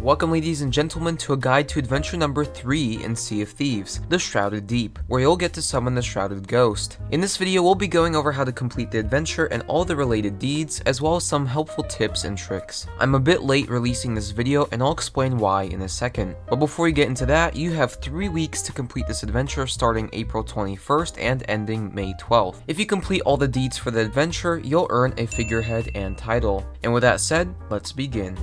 Welcome ladies and gentlemen to a guide to adventure number 3 in Sea of Thieves, the Shrouded Deep, where you'll get to summon the Shrouded Ghost. In this video we'll be going over how to complete the adventure and all the related deeds, as well as some helpful tips and tricks. I'm a bit late releasing this video and I'll explain why in a second. But before we get into that, you have 3 weeks to complete this adventure starting April 21st and ending May 12th. If you complete all the deeds for the adventure, you'll earn a figurehead and title. And with that said, let's begin.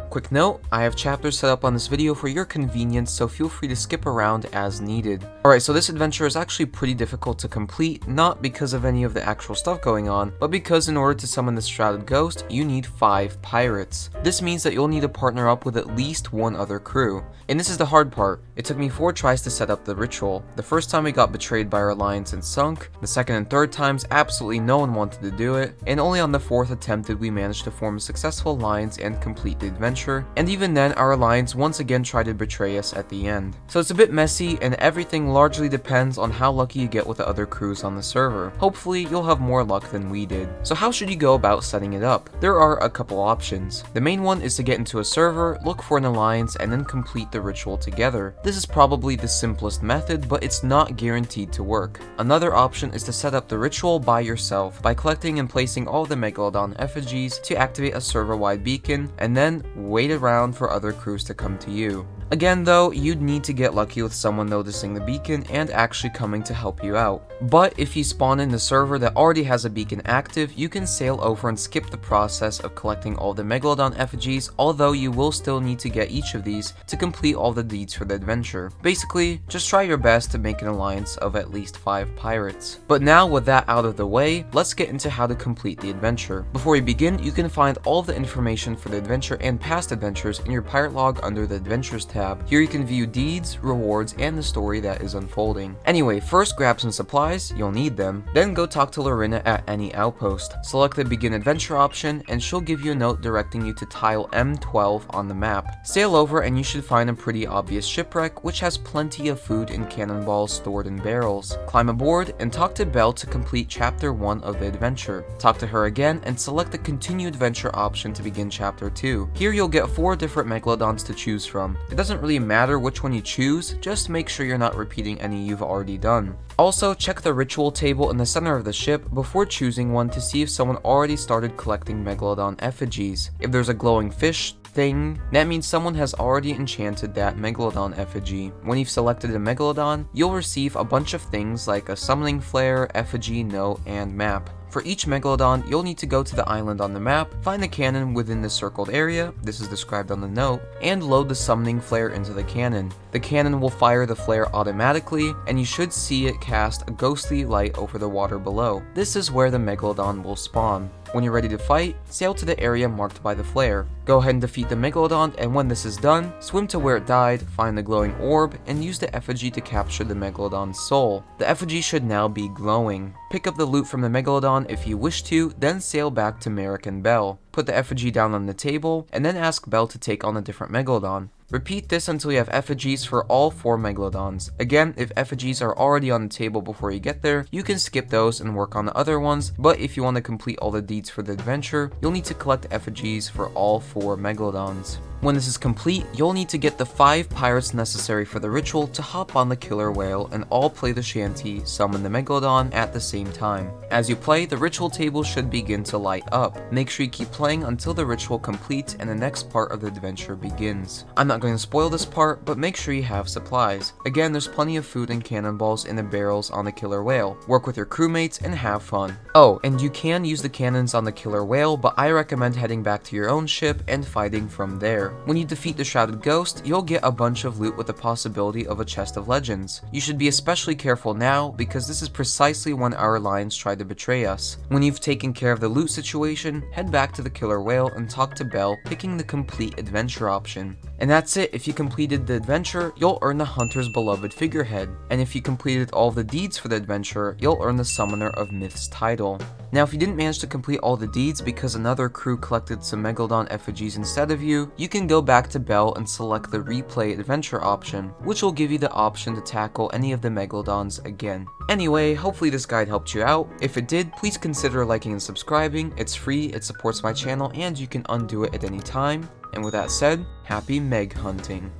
Quick note, I have chapters set up on this video for your convenience, so feel free to skip around as needed. Alright, so this adventure is actually pretty difficult to complete, not because of any of the actual stuff going on, but because in order to summon the Shrouded Ghost, you need 5 pirates. This means that you'll need to partner up with at least one other crew. And this is the hard part. It took me 4 tries to set up the ritual. The first time we got betrayed by our alliance and sunk, the second and third times absolutely no one wanted to do it, and only on the 4th attempt did we manage to form a successful alliance and complete the adventure. And even then, our alliance once again tried to betray us at the end. So it's a bit messy, and everything largely depends on how lucky you get with the other crews on the server. Hopefully, you'll have more luck than we did. So how should you go about setting it up? There are a couple options. The main one is to get into a server, look for an alliance, and then complete the ritual together. This is probably the simplest method, but it's not guaranteed to work. Another option is to set up the ritual by yourself, by collecting and placing all the Megalodon effigies to activate a server-wide beacon, and then wait around for other crews to come to you. Again though, you'd need to get lucky with someone noticing the beacon and actually coming to help you out. But if you spawn in the server that already has a beacon active, you can sail over and skip the process of collecting all the Megalodon effigies, although you will still need to get each of these to complete all the deeds for the adventure. Basically, just try your best to make an alliance of at least 5 pirates. But now with that out of the way, let's get into how to complete the adventure. Before we begin, you can find all the information for the adventure and past adventures in your pirate log under the Adventures tab. Here you can view deeds, rewards, and the story that is unfolding. Anyway, first grab some supplies, you'll need them. Then go talk to Lorena at any outpost. Select the begin adventure option and she'll give you a note directing you to tile M12 on the map. Sail over and you should find a pretty obvious shipwreck which has plenty of food and cannonballs stored in barrels. Climb aboard and talk to Belle to complete chapter 1 of the adventure. Talk to her again and select the continue adventure option to begin chapter 2. Here you'll get 4 different Megalodons to choose from. It doesn't really matter which one you choose, just make sure you're not repeating any you've already done. Also, check the ritual table in the center of the ship before choosing one to see if someone already started collecting Megalodon effigies. If there's a glowing fish thing, that means someone has already enchanted that Megalodon effigy. When you've selected a Megalodon, you'll receive a bunch of things like a summoning flare, effigy, note, and map. For each Megalodon, you'll need to go to the island on the map, find the cannon within the circled area, this is described on the note, and load the summoning flare into the cannon. The cannon will fire the flare automatically, and you should see it cast a ghostly light over the water below. This is where the Megalodon will spawn. When you're ready to fight, sail to the area marked by the flare. Go ahead and defeat the Megalodon, and when this is done, swim to where it died, find the glowing orb, and use the effigy to capture the Megalodon's soul. The effigy should now be glowing. Pick up the loot from the Megalodon if you wish to, then sail back to Merrick and Belle. Put the effigy down on the table, and then ask Belle to take on a different Megalodon. Repeat this until you have effigies for all 4 Megalodons. Again, if effigies are already on the table before you get there, you can skip those and work on the other ones, but if you want to complete all the deeds for the adventure, you'll need to collect effigies for all 4 Megalodons. When this is complete, you'll need to get the 5 pirates necessary for the ritual to hop on the killer whale and all play the shanty, summon the Megalodon at the same time. As you play, the ritual table should begin to light up. Make sure you keep playing until the ritual completes and the next part of the adventure begins. I'm not going to spoil this part, but make sure you have supplies. Again, there's plenty of food and cannonballs in the barrels on the killer whale. Work with your crewmates and have fun. Oh, and you can use the cannons on the killer whale, but I recommend heading back to your own ship and fighting from there. When you defeat the Shrouded Ghost, you'll get a bunch of loot with the possibility of a chest of legends. You should be especially careful now because this is precisely when our alliance tried to betray us. When you've taken care of the loot situation, head back to the killer whale and talk to Belle, picking the complete adventure option. And that's it. If you completed the adventure, you'll earn the Hunter's Beloved figurehead. And if you completed all the deeds for the adventure, you'll earn the Summoner of Myths title. Now, if you didn't manage to complete all the deeds because another crew collected some Megalodon effigies instead of you, you can go back to Bell and select the replay adventure option, which will give you the option to tackle any of the Megalodons again. Anyway, hopefully this guide helped you out. If it did, please consider liking and subscribing. It's free, it supports my channel, and you can undo it at any time. And with that said, happy Meg hunting.